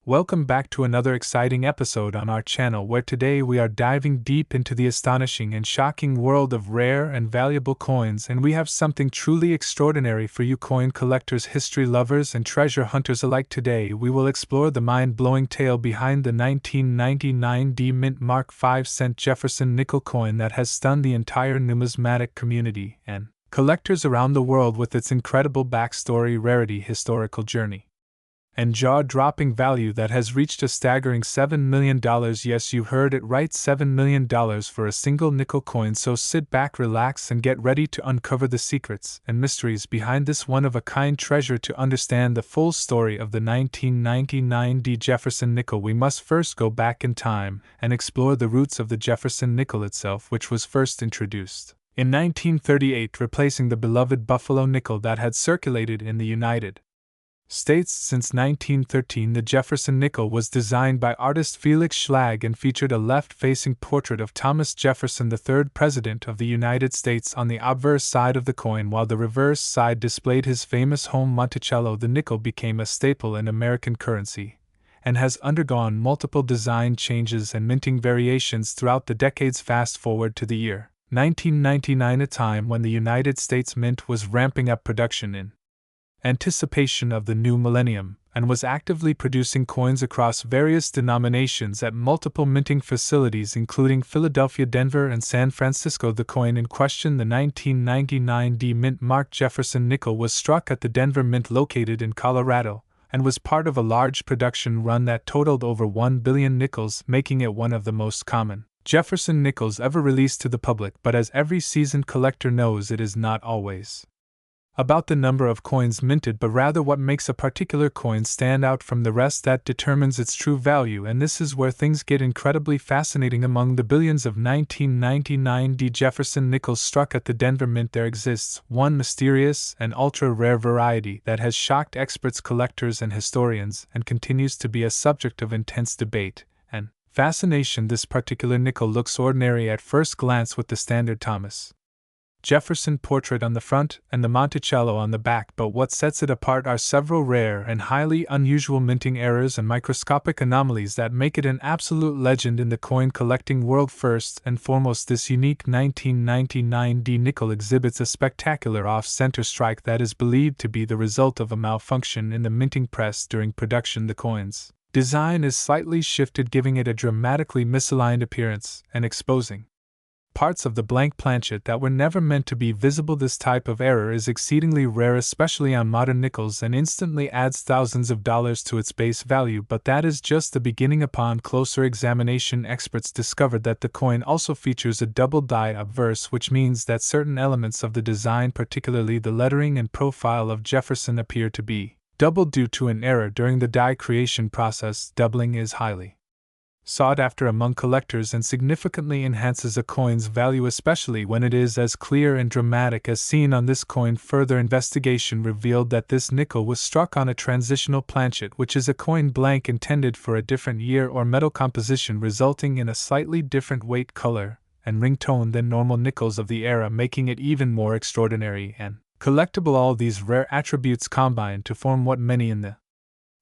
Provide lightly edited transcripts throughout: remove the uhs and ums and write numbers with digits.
Welcome back to another exciting episode on our channel where today we are diving deep into the astonishing and shocking world of rare and valuable coins, and we have something truly extraordinary for you coin collectors, history lovers, and treasure hunters alike. Today we will explore the mind-blowing tale behind the 1999 D Mint Mark 5-cent Jefferson nickel coin that has stunned the entire numismatic community and collectors around the world with its incredible backstory, rarity, historical journey, and jaw-dropping value that has reached a staggering $7 million. Yes, you heard it right, $7 million for a single nickel coin. So sit back, relax, and get ready to uncover the secrets and mysteries behind this one-of-a-kind treasure. To understand the full story of the 1999 D. Jefferson nickel, we must first go back in time and explore the roots of the Jefferson nickel itself, which was first introduced in 1938, replacing the beloved Buffalo nickel that had circulated in the United States since 1913. The Jefferson nickel was designed by artist Felix Schlag and featured a left-facing portrait of Thomas Jefferson, the third President of the United States, on the obverse side of the coin, while the reverse side displayed his famous home Monticello. The nickel became a staple in American currency and has undergone multiple design changes and minting variations throughout the decades. Fast forward to the year 1999, a time when the United States Mint was ramping up production in anticipation of the new millennium, and was actively producing coins across various denominations at multiple minting facilities including Philadelphia, Denver, and San Francisco. The coin in question, the 1999 D Mint Mark Jefferson nickel, was struck at the Denver Mint located in Colorado, and was part of a large production run that totaled over 1 billion nickels, making it one of the most common Jefferson nickels ever released to the public. But as every seasoned collector knows, it is not always about the number of coins minted, but rather what makes a particular coin stand out from the rest that determines its true value. And this is where things get incredibly fascinating. Among the billions of 1999 D. Jefferson nickels struck at the Denver Mint, there exists one mysterious and ultra-rare variety that has shocked experts, collectors, and historians, and continues to be a subject of intense debate and fascination. This particular nickel looks ordinary at first glance, with the standard Thomas Jefferson portrait on the front and the Monticello on the back, but what sets it apart are several rare and highly unusual minting errors and microscopic anomalies that make it an absolute legend in the coin collecting world. First and foremost, this unique 1999 D nickel exhibits a spectacular off-center strike that is believed to be the result of a malfunction in the minting press during production. The coin's design is slightly shifted, giving it a dramatically misaligned appearance and exposing parts of the blank planchet that were never meant to be visible. This type of error is exceedingly rare, especially on modern nickels, and instantly adds thousands of dollars to its base value. But that is just the beginning. Upon closer examination, experts discovered that the coin also features a double die obverse, which means that certain elements of the design, particularly the lettering and profile of Jefferson, appear to be doubled due to an error during the die creation process. Doubling is highly sought after among collectors and significantly enhances a coin's value, especially when it is as clear and dramatic as seen on this coin. Further investigation revealed that this nickel was struck on a transitional planchet, which is a coin blank intended for a different year or metal composition, resulting in a slightly different weight, color, and ring tone than normal nickels of the era, making it even more extraordinary and collectible. All these rare attributes combine to form what many in the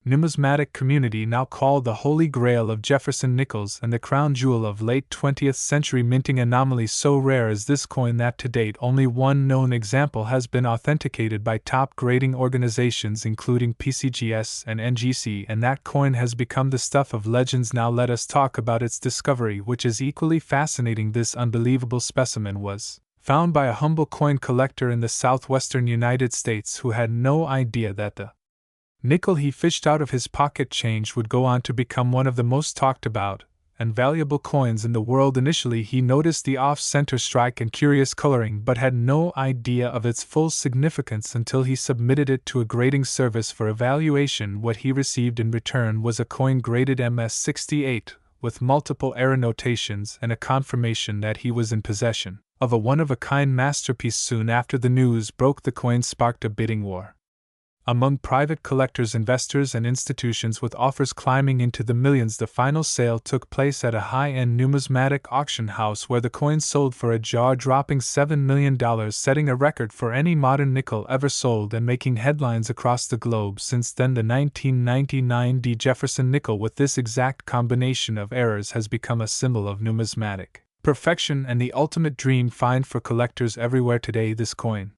numismatic community now call the holy grail of Jefferson nickels and the crown jewel of late 20th century minting. Anomalies so rare is this coin that to date only one known example has been authenticated by top grading organizations including PCGS and NGC, and that coin has become the stuff of legends. Now let us talk about its discovery, which is equally fascinating. This unbelievable specimen was found by a humble coin collector in the southwestern United States who had no idea that the nickel he fished out of his pocket change would go on to become one of the most talked about and valuable coins in the world. Initially, he noticed the off-center strike and curious coloring, but had no idea of its full significance until he submitted it to a grading service for evaluation. What he received in return was a coin graded MS-68 with multiple error notations and a confirmation that he was in possession of a one-of-a-kind masterpiece. Soon after the news broke, the coin sparked a bidding war Among private collectors, investors, and institutions with offers climbing into the millions, the final sale took place at a high-end numismatic auction house where the coin sold for a jaw-dropping $7 million, setting a record for any modern nickel ever sold and making headlines across the globe. Since then, the 1999 D. Jefferson nickel with this exact combination of errors has become a symbol of numismatic perfection and the ultimate dream find for collectors everywhere today. This coin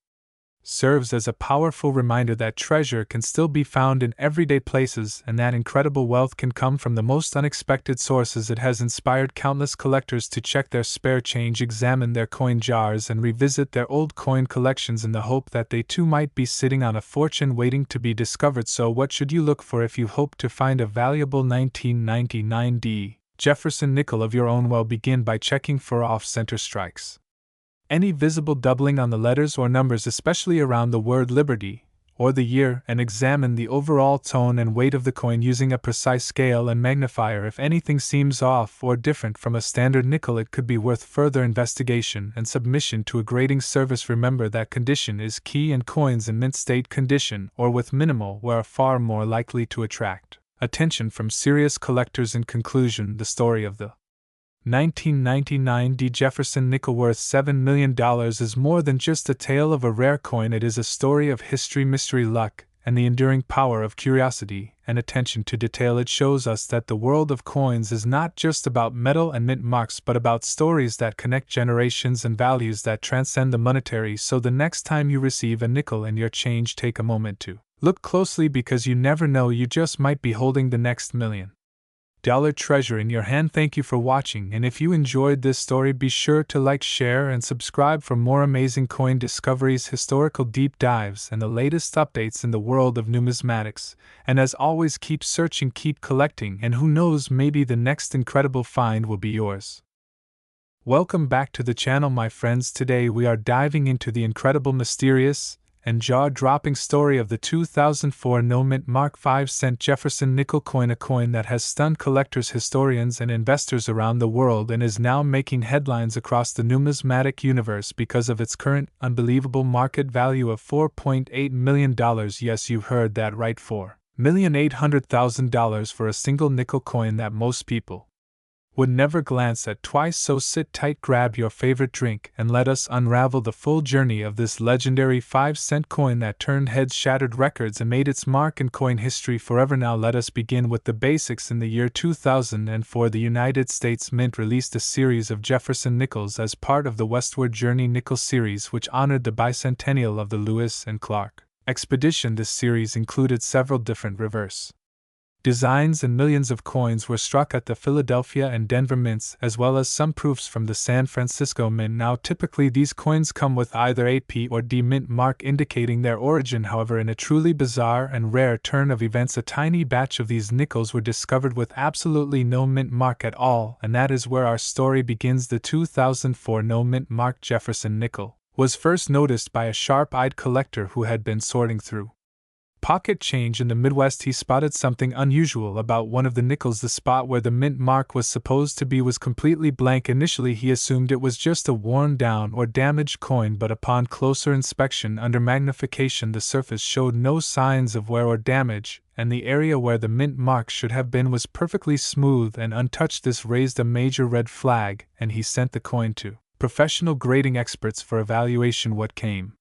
serves as a powerful reminder that treasure can still be found in everyday places and that incredible wealth can come from the most unexpected sources. It has inspired countless collectors to check their spare change, examine their coin jars, and revisit their old coin collections in the hope that they too might be sitting on a fortune waiting to be discovered. So what should you look for if you hope to find a valuable 1999 D. Jefferson nickel of your own? Well, begin by checking for off-center strikes. Any visible doubling on the letters or numbers, especially around the word Liberty or the year, and examine the overall tone and weight of the coin using a precise scale and magnifier. If anything seems off or different from a standard nickel, it could be worth further investigation and submission to a grading service. Remember that condition is key, and coins in mint state condition or with minimal wear are far more likely to attract attention from serious collectors. In conclusion, the story of the 1999 D. Jefferson nickel worth $7 million is more than just a tale of a rare coin. It is a story of history, mystery, luck, and the enduring power of curiosity and attention to detail. It shows us that the world of coins is not just about metal and mint marks, but about stories that connect generations and values that transcend the monetary. So the next time you receive a nickel in your change, take a moment to look closely, because you never know, you just might be holding the next $1 million treasure in your hand. Thank you for watching, and if you enjoyed this story, be sure to like, share, and subscribe for more amazing coin discoveries, historical deep dives, and the latest updates in the world of numismatics. And as always, keep searching, keep collecting, and who knows, maybe the next incredible find will be yours. Welcome back to the channel, my friends. Today we are diving into the incredible, mysterious, and jaw-dropping story of the 2004 no-mint Mark 5-cent Jefferson nickel coin, a coin that has stunned collectors, historians, and investors around the world and is now making headlines across the numismatic universe because of its current unbelievable market value of $4.8 million. Yes, you heard that right, $4,800,000 for a single nickel coin that most people would never glance at twice. So sit tight, grab your favorite drink, and let us unravel the full journey of this legendary 5-cent coin that turned heads, shattered records, and made its mark in coin history forever. Now let us begin with the basics. In the year 2004, the United States Mint released a series of Jefferson nickels as part of the Westward Journey nickel series, which honored the bicentennial of the Lewis and Clark expedition. This series included several different reverse designs, and millions of coins were struck at the Philadelphia and Denver mints, as well as some proofs from the San Francisco mint. Now, typically these coins come with either a P or D mint mark indicating their origin. However, in a truly bizarre and rare turn of events, a tiny batch of these nickels were discovered with absolutely no mint mark at all, and that is where our story begins. The 2004 no mint mark Jefferson nickel was first noticed by a sharp-eyed collector who had been sorting through pocket change in the Midwest. He spotted something unusual about one of the nickels. The spot where the mint mark was supposed to be was completely blank. Initially, he assumed it was just a worn down or damaged coin, but upon closer inspection under magnification, the surface showed no signs of wear or damage, and the area where the mint mark should have been was perfectly smooth and untouched. This raised a major red flag, and he sent the coin to professional grading experts for evaluation. What came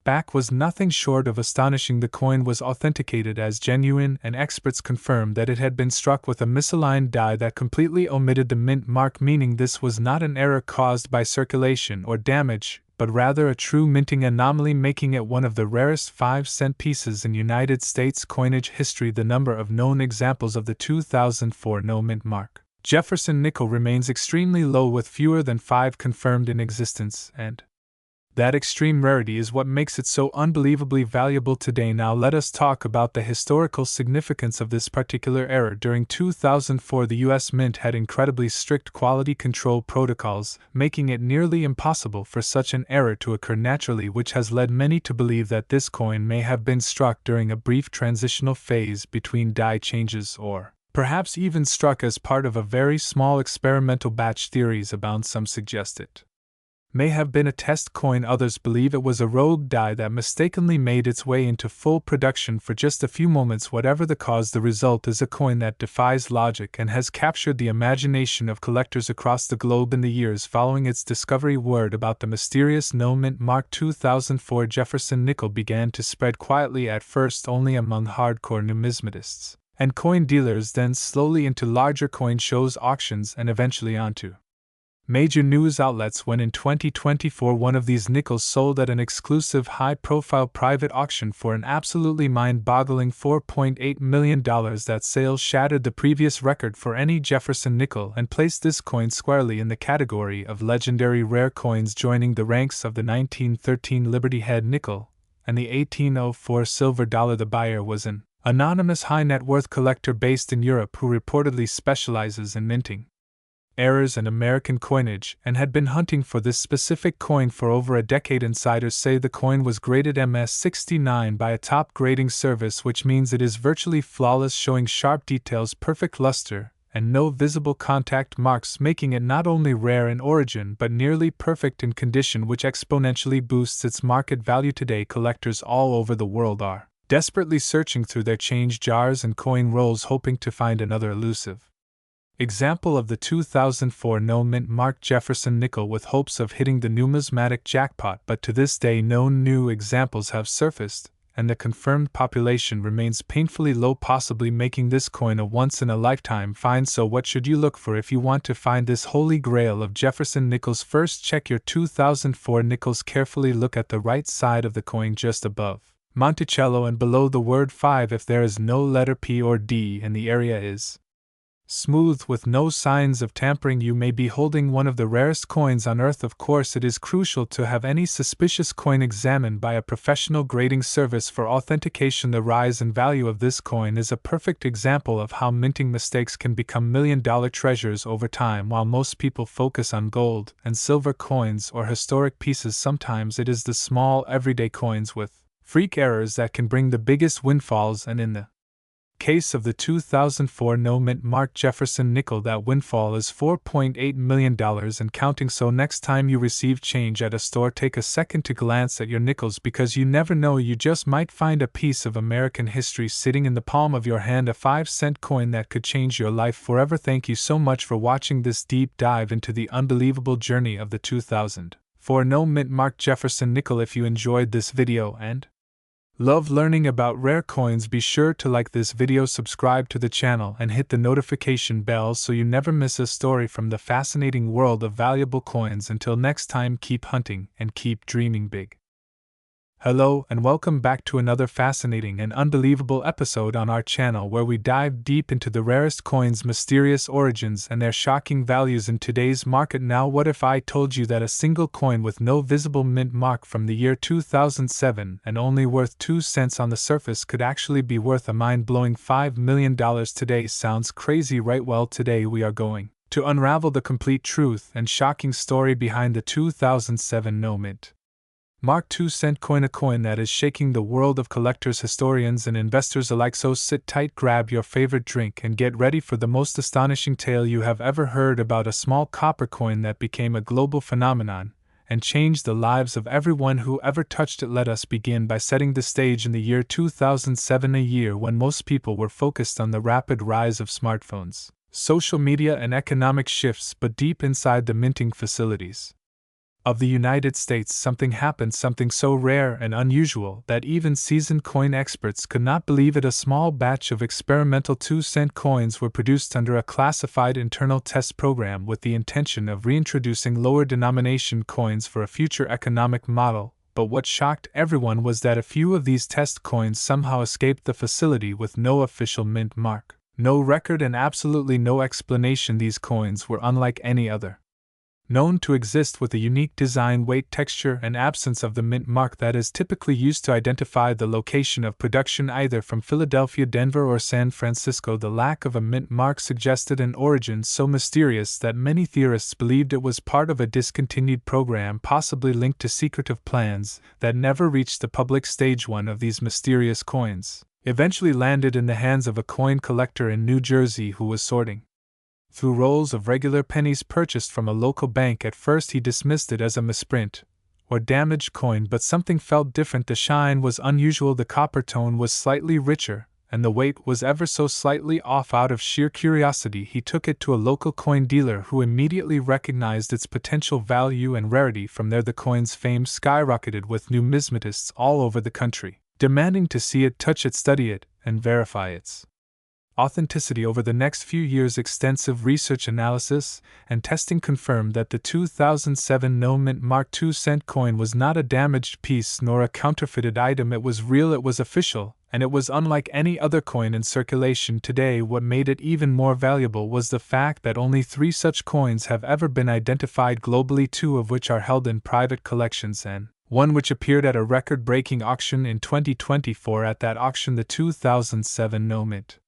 back was nothing short of astonishing. The coin was authenticated as genuine, and experts confirmed that it had been struck with a misaligned die that completely omitted the mint mark, meaning this was not an error caused by circulation or damage, but rather a true minting anomaly, making it one of the rarest 5-cent pieces in United States coinage history. The number of known examples of the 2004 no mint mark Jefferson nickel remains extremely low, with fewer than 5 confirmed in existence, and that extreme rarity is what makes it so unbelievably valuable today. Now let us talk about the historical significance of this particular error. During 2004, the U.S. Mint had incredibly strict quality control protocols, making it nearly impossible for such an error to occur naturally, which has led many to believe that this coin may have been struck during a brief transitional phase between die changes, or perhaps even struck as part of a very small experimental batch. Theories abound. Some suggest it may have been a test coin. Others believe it was a rogue die that mistakenly made its way into full production for just a few moments. Whatever the cause, the result is a coin that defies logic and has captured the imagination of collectors across the globe in the years following its discovery. Word about the mysterious no-mint Mark 2004 Jefferson nickel began to spread quietly, at first only among hardcore numismatists and coin dealers, then slowly into larger coin shows, auctions, and eventually onto major news outlets when in 2024 one of these nickels sold at an exclusive high-profile private auction for an absolutely mind-boggling $4.8 million. That sale shattered the previous record for any Jefferson nickel and placed this coin squarely in the category of legendary rare coins, joining the ranks of the 1913 Liberty Head nickel and the 1804 silver dollar. The buyer was an anonymous high-net-worth collector based in Europe who reportedly specializes in minting errors and American coinage, and had been hunting for this specific coin for over a decade. Insiders say the coin was graded MS69 by a top grading service, which means it is virtually flawless, showing sharp details, perfect luster, and no visible contact marks, making it not only rare in origin but nearly perfect in condition, which exponentially boosts its market value. Today, collectors all over the world are desperately searching through their change jars and coin rolls, hoping to find another elusive example of the 2004 no-mint Mark Jefferson nickel, with hopes of hitting the numismatic jackpot. But to this day, no new examples have surfaced, and the confirmed population remains painfully low, possibly making this coin a once-in-a-lifetime find. So what should you look for if you want to find this holy grail of Jefferson nickels? First, check your 2004 nickels carefully. Look at the right side of the coin, just above Monticello and below the word 5. If there is no letter P or D and the area is smooth with no signs of tampering, you may be holding one of the rarest coins on earth. Of course, it is crucial to have any suspicious coin examined by a professional grading service for authentication. The rise in value of this coin is a perfect example of how minting mistakes can become million-dollar treasures over time. While most people focus on gold and silver coins or historic pieces, sometimes it is the small, everyday coins with freak errors that can bring the biggest windfalls, and in the case of the 2004 no-mint Mark Jefferson nickel, that windfall is $4.8 million and counting. So next time you receive change at a store, take a second to glance at your nickels, because you never know, you just might find a piece of American history sitting in the palm of your hand, a 5-cent coin that could change your life forever. Thank you so much for watching this deep dive into the unbelievable journey of the 2004 no-mint Mark Jefferson nickel. If you enjoyed this video and love learning about rare coins, be sure to like this video, subscribe to the channel, and hit the notification bell so you never miss a story from the fascinating world of valuable coins. Until next time, keep hunting and keep dreaming big. Hello and welcome back to another fascinating and unbelievable episode on our channel, where we dive deep into the rarest coins, mysterious origins, and their shocking values in today's market. Now, what if I told you that a single coin with no visible mint mark from the year 2007 and only worth 2 cents on the surface could actually be worth a mind-blowing $5 million today? Sounds crazy, right? Well, today we are going to unravel the complete truth and shocking story behind the 2007 no-mint Mark 2-cent coin, a coin that is shaking the world of collectors, historians, and investors alike. So sit tight, grab your favorite drink, and get ready for the most astonishing tale you have ever heard about a small copper coin that became a global phenomenon and changed the lives of everyone who ever touched it. Let us begin by setting the stage in the year 2007, a year when most people were focused on the rapid rise of smartphones, social media, and economic shifts. But deep inside the minting facilities of the United States, something happened, something so rare and unusual that even seasoned coin experts could not believe it. A small batch of experimental 2-cent coins were produced under a classified internal test program with the intention of reintroducing lower denomination coins for a future economic model. But what shocked everyone was that a few of these test coins somehow escaped the facility with no official mint mark, no record, and absolutely no explanation. These coins were unlike any other known to exist, with a unique design, weight, texture, and absence of the mint mark that is typically used to identify the location of production, either from Philadelphia, Denver, or San Francisco. The lack of a mint mark suggested an origin so mysterious that many theorists believed it was part of a discontinued program, possibly linked to secretive plans that never reached the public stage. One of these mysterious coins eventually landed in the hands of a coin collector in New Jersey who was sorting Through rolls of regular pennies purchased from a local bank, at first he dismissed it as a misprint or damaged coin, but something felt different. The shine was unusual, the copper tone was slightly richer, and the weight was ever so slightly off. Out of sheer curiosity, he took it to a local coin dealer who immediately recognized its potential value and rarity. From there, the coin's fame skyrocketed, with numismatists all over the country demanding to see it, touch it, study it, and verify its authenticity. Over the next few years, extensive research, analysis, and testing confirmed that the 2007 No Mint Mark 2-cent coin was not a damaged piece nor a counterfeited item. It was real, it was official, and it was unlike any other coin in circulation today. What made it even more valuable was the fact that only 3 such coins have ever been identified globally, 2 of which are held in private collections and one which appeared at a record-breaking auction in 2024. At that auction, the 2007 No Mint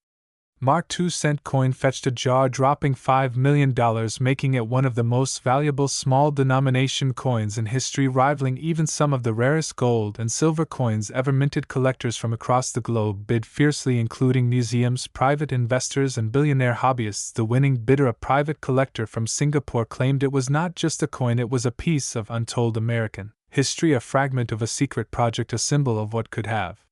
Mark 2-cent coin fetched a jaw-dropping $5 million, making it one of the most valuable small-denomination coins in history, rivaling even some of the rarest gold and silver coins ever minted. Collectors from across the globe bid fiercely, including museums, private investors, and billionaire hobbyists. The winning bidder, a private collector from Singapore, claimed it was not just a coin, it was a piece of untold American history, a fragment of a secret project, a symbol of what could have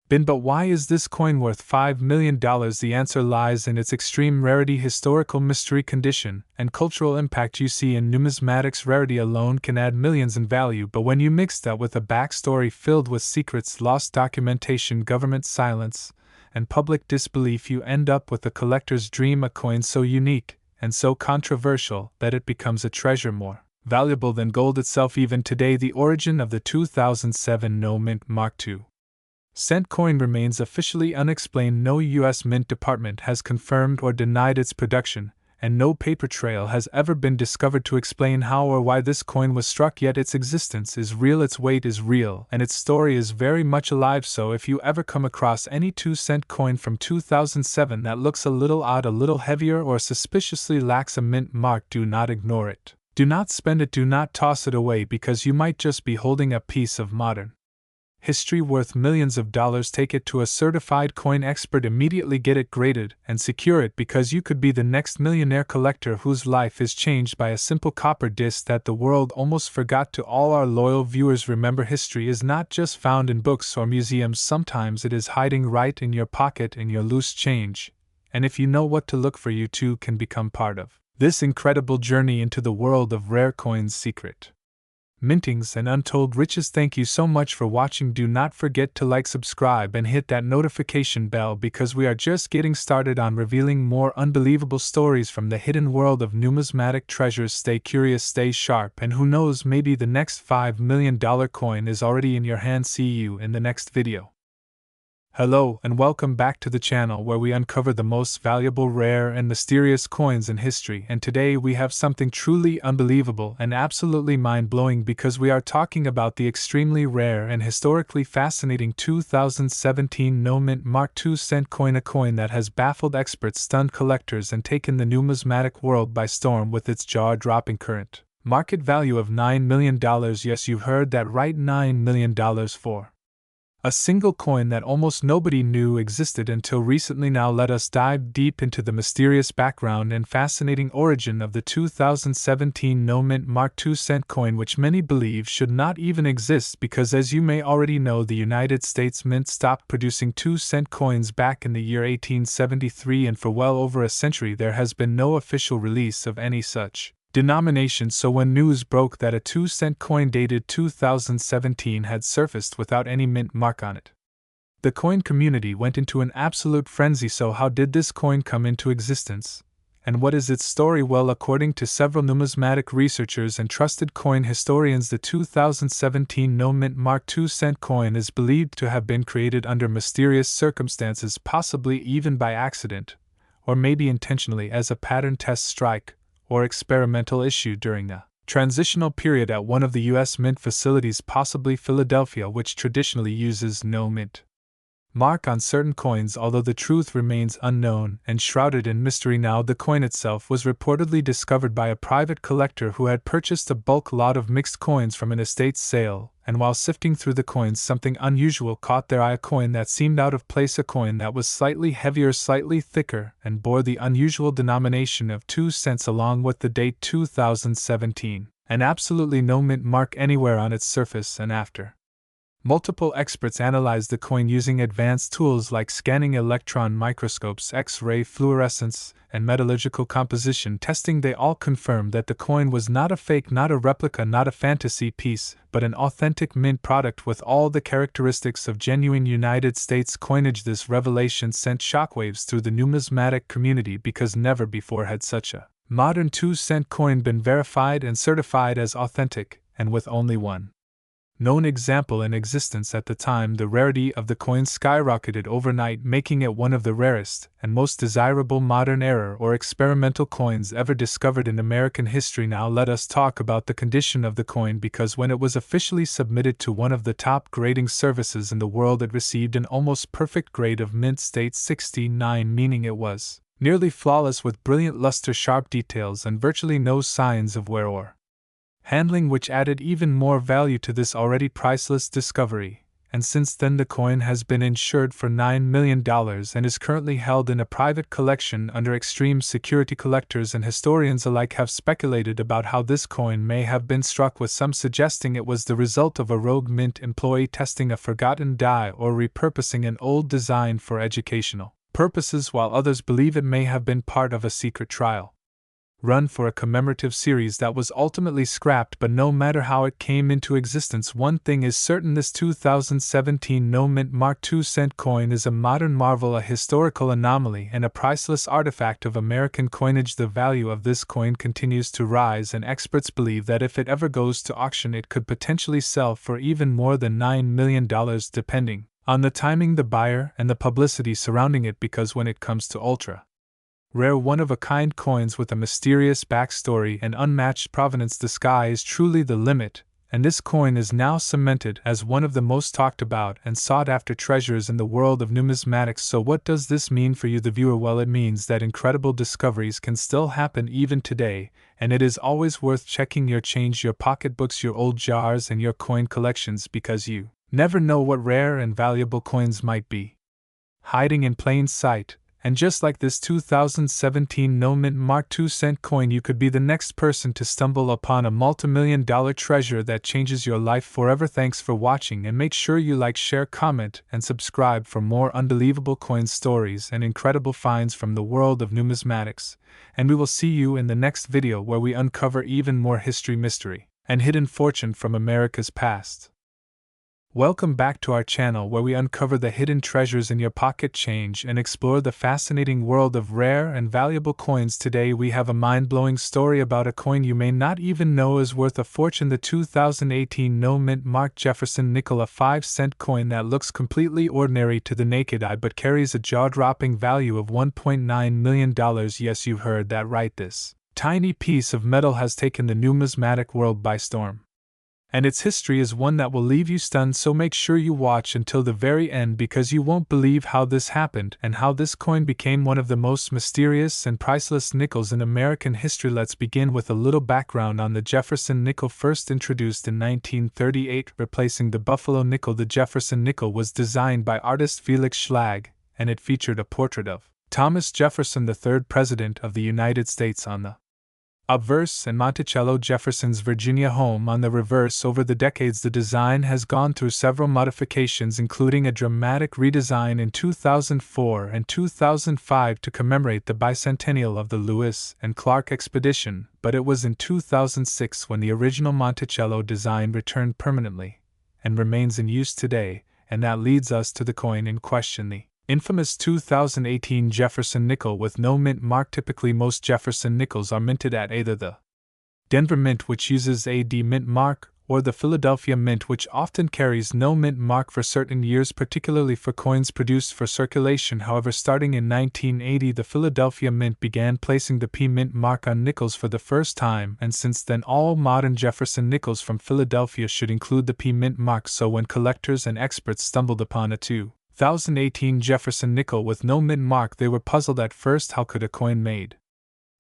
been. But why is this coin worth $5 million? The answer lies in its extreme rarity, historical mystery, condition, and cultural impact. You see, in numismatics, rarity alone can add millions in value, but when you mix that with a backstory filled with secrets, lost documentation, government silence, and public disbelief, you end up with a collector's dream, a coin so unique and so controversial that it becomes a treasure more valuable than gold itself. Even today, the origin of the 2007 No Mint Mark II-cent coin remains officially unexplained. No U.S. Mint Department has confirmed or denied its production, and no paper trail has ever been discovered to explain how or why this coin was struck. Yet its existence is real, its weight is real, and its story is very much alive. So if you ever come across any 2-cent coin from 2007 that looks a little odd, a little heavier, or suspiciously lacks a mint mark, do not ignore it. Do not spend it, do not toss it away, because you might just be holding a piece of modern history worth millions of dollars. Take it to a certified coin expert, immediately get it graded, and secure it, because you could be the next millionaire collector whose life is changed by a simple copper disc that the world almost forgot. To all our loyal viewers, remember, history is not just found in books or museums. Sometimes it is hiding right in your pocket, in your loose change, and if you know what to look for, you too can become part of this incredible journey into the world of rare coins, secret mintings, and untold riches. Thank you so much for watching. Do not forget to like, subscribe, and hit that notification bell, because we are just getting started on revealing more unbelievable stories from the hidden world of numismatic treasures. Stay curious, stay sharp, and who knows, maybe the next $5 million coin is already in your hand. See you in the next video. Hello, and welcome back to the channel where we uncover the most valuable, rare, and mysterious coins in history. And today we have something truly unbelievable and absolutely mind-blowing, because we are talking about the extremely rare and historically fascinating 2017 No Mint Mark 2-cent coin, a coin that has baffled experts, stunned collectors, and taken the numismatic world by storm with its jaw-dropping current market value of $9 million. Yes, you heard that right, $9 million for a single coin that almost nobody knew existed until recently. Now let us dive deep into the mysterious background and fascinating origin of the 2017 No Mint Mark 2-cent coin, which many believe should not even exist, because, as you may already know, the United States Mint stopped producing 2-cent coins back in the year 1873, and for well over a century there has been no official release of any such denomination. So when news broke that a 2-cent coin dated 2017 had surfaced without any mint mark on it, the coin community went into an absolute frenzy. So how did this coin come into existence? And what is its story? Well, according to several numismatic researchers and trusted coin historians, the 2017 No Mint Mark 2-cent coin is believed to have been created under mysterious circumstances, possibly even by accident, or maybe intentionally, as a pattern test strike or experimental issue during the transitional period at one of the U.S. Mint facilities, possibly Philadelphia, which traditionally uses no mint mark on certain coins, although the truth remains unknown and shrouded in mystery now. The coin itself was reportedly discovered by a private collector who had purchased a bulk lot of mixed coins from an estate sale, and while sifting through the coins something unusual caught their eye: a coin that seemed out of place, a coin that was slightly heavier, slightly thicker, and bore the unusual denomination of 2 cents along with the date 2017, and absolutely no mint mark anywhere on its surface. And after multiple experts analyzed the coin using advanced tools like scanning electron microscopes, X-ray fluorescence, and metallurgical composition testing, they all confirmed that the coin was not a fake, not a replica, not a fantasy piece, but an authentic mint product with all the characteristics of genuine United States coinage. This revelation sent shockwaves through the numismatic community because never before had such a modern 2-cent coin been verified and certified as authentic, and with only one known example in existence at the time, the rarity of the coin skyrocketed overnight, making it one of the rarest and most desirable modern era or experimental coins ever discovered in American history. Now let us talk about the condition of the coin, because when it was officially submitted to one of the top grading services in the world, it received an almost perfect grade of mint state 69, meaning it was nearly flawless with brilliant luster, sharp details, and virtually no signs of wear or handling, which added even more value to this already priceless discovery. And since then the coin has been insured for $9 million and is currently held in a private collection under extreme security. Collectors and historians alike have speculated about how this coin may have been struck, with some suggesting it was the result of a rogue mint employee testing a forgotten die or repurposing an old design for educational purposes, while others believe it may have been part of a secret trial run for a commemorative series that was ultimately scrapped. But no matter how it came into existence, one thing is certain: this 2017 no mint mark 2-cent coin is a modern marvel, a historical anomaly, and a priceless artifact of American coinage. The value of this coin continues to rise, and experts believe that if it ever goes to auction it could potentially sell for even more than $9 million, depending on the timing, the buyer, and the publicity surrounding it, because when it comes to ultra rare, one-of-a-kind coins with a mysterious backstory and unmatched provenance, the sky is truly the limit, and this coin is now cemented as one of the most talked about and sought-after treasures in the world of numismatics. So what does this mean for you, the viewer? Well, it means that incredible discoveries can still happen even today, and it is always worth checking your change, your pocketbooks, your old jars, and your coin collections, because you never know what rare and valuable coins might be hiding in plain sight. And just like this 2017 no mint mark 2-cent coin, you could be the next person to stumble upon a multi-million-dollar treasure that changes your life forever. Thanks for watching, and make sure you like, share, comment, and subscribe for more unbelievable coin stories and incredible finds from the world of numismatics. And we will see you in the next video, where we uncover even more history, mystery, and hidden fortune from America's past. Welcome back to our channel, where we uncover the hidden treasures in your pocket change and explore the fascinating world of rare and valuable coins. Today we have a mind-blowing story about a coin you may not even know is worth a fortune: the 2018 no mint mark Jefferson nickel, a 5-cent coin that looks completely ordinary to the naked eye but carries a jaw-dropping value of $1.9 million. Yes, you heard that right. This tiny piece of metal has taken the numismatic world by storm, and its history is one that will leave you stunned. So make sure you watch until the very end, because you won't believe how this happened and how this coin became one of the most mysterious and priceless nickels in American history. Let's begin with a little background on the Jefferson nickel. First introduced in 1938, replacing the Buffalo nickel, the Jefferson nickel was designed by artist Felix Schlag, and it featured a portrait of Thomas Jefferson, the third President of the United States, on the obverse, and Monticello Jefferson's Virginia home on the reverse. Over the decades, the design has gone through several modifications, including a dramatic redesign in 2004 and 2005 to commemorate the bicentennial of the Lewis and Clark expedition, but it was in 2006 when the original Monticello design returned permanently and remains in use today. And that leads us to the coin in question, the infamous 2018 Jefferson nickel with no mint mark. Typically, most Jefferson nickels are minted at either the Denver Mint, which uses a D mint mark, or the Philadelphia Mint, which often carries no mint mark for certain years, particularly for coins produced for circulation. However, starting in 1980, the Philadelphia Mint began placing the P mint mark on nickels for the first time, and since then all modern Jefferson nickels from Philadelphia should include the P mint mark. So when collectors and experts stumbled upon a 2018 Jefferson nickel with no mint mark. They were puzzled at first, how could a coin made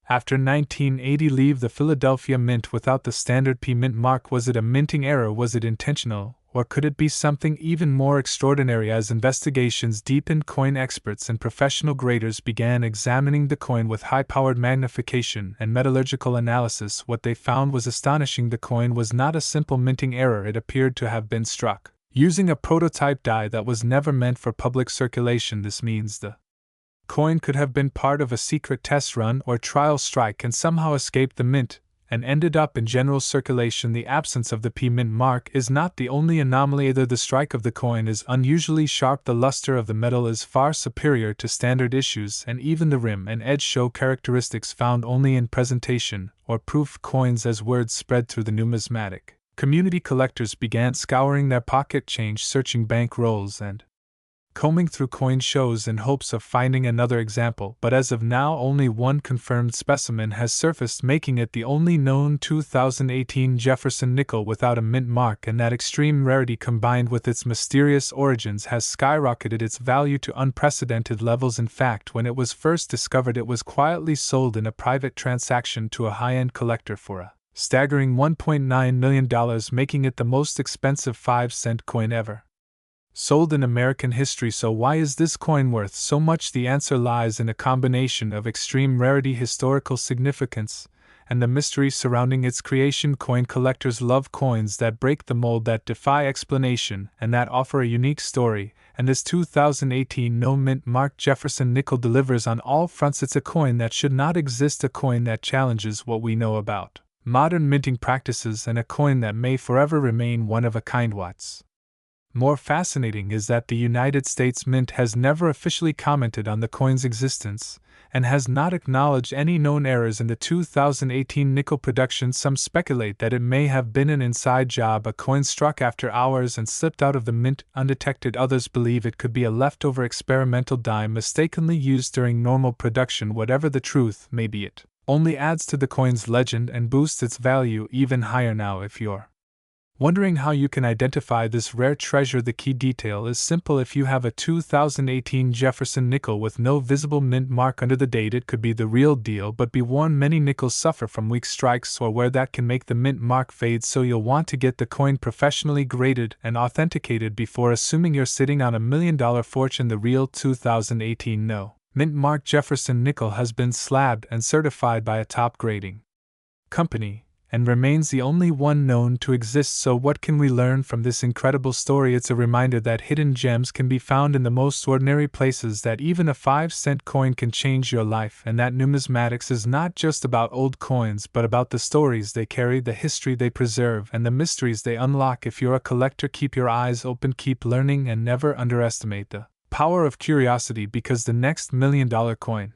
after 1980 leave the Philadelphia Mint without the standard P mint mark? Was it a minting error? Was it intentional? Or could it be something even more extraordinary? As investigations deepened, coin experts and professional graders began examining the coin with high-powered magnification and metallurgical analysis. What they found was astonishing. The coin was not a simple minting error. It appeared to have been struck using a prototype die that was never meant for public circulation. This means the coin could have been part of a secret test run or trial strike and somehow escaped the mint and ended up in general circulation. The absence of the P mint mark is not the only anomaly. Either the strike of the coin is unusually sharp, the luster of the metal is far superior to standard issues, and even the rim and edge show characteristics found only in presentation or proof coins. As word spread through the numismatic community, collectors began scouring their pocket change, searching bank rolls, and combing through coin shows in hopes of finding another example. But as of now, only one confirmed specimen has surfaced, making it the only known 2018 Jefferson nickel without a mint mark, and that extreme rarity combined with its mysterious origins has skyrocketed its value to unprecedented levels. In fact, when it was first discovered, it was quietly sold in a private transaction to a high-end collector for a staggering $1.9 million, making it the most expensive 5-cent coin ever sold in American history. So why is this coin worth so much? The answer lies in a combination of extreme rarity, historical significance, and the mystery surrounding its creation. Coin collectors love coins that break the mold, that defy explanation, and that offer a unique story, and this 2018 no mint mark Jefferson nickel delivers on all fronts. It's a coin that should not exist, a coin that challenges what we know about modern minting practices, and a coin that may forever remain one of a kind. What's more fascinating is that the United States Mint has never officially commented on the coin's existence, and has not acknowledged any known errors in the 2018 nickel production. Some speculate that it may have been an inside job, a coin struck after hours and slipped out of the mint undetected. Others believe it could be a leftover experimental die mistakenly used during normal production. Whatever the truth may be, it only adds to the coin's legend and boosts its value even higher. Now, if you're wondering how you can identify this rare treasure, the key detail is simple. If you have a 2018 Jefferson nickel with no visible mint mark under the date, it could be the real deal, but be warned, many nickels suffer from weak strikes or wear that can make the mint mark fade, so you'll want to get the coin professionally graded and authenticated before assuming you're sitting on $1 million fortune. The real 2018 no mint mark Jefferson nickel has been slabbed and certified by a top grading company, and remains the only one known to exist. So what can we learn from this incredible story? It's a reminder that hidden gems can be found in the most ordinary places, that even a 5-cent coin can change your life, and that numismatics is not just about old coins but about the stories they carry, the history they preserve, and the mysteries they unlock. If you're a collector, keep your eyes open, keep learning, and never underestimate the power of curiosity, because the next $1 million coin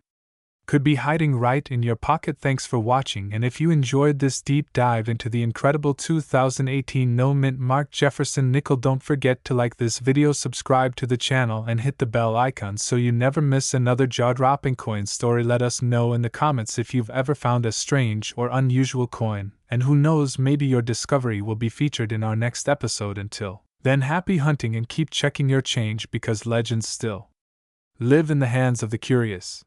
could be hiding right in your pocket. Thanks for watching, and if you enjoyed this deep dive into the incredible 2018 no mint mark Jefferson nickel, don't forget to like this video, subscribe to the channel, and hit the bell icon so you never miss another jaw-dropping coin story. Let us know in the comments if you've ever found a strange or unusual coin, and who knows, maybe your discovery will be featured in our next episode. Until then, happy hunting and keep checking your change, because legends still live in the hands of the curious.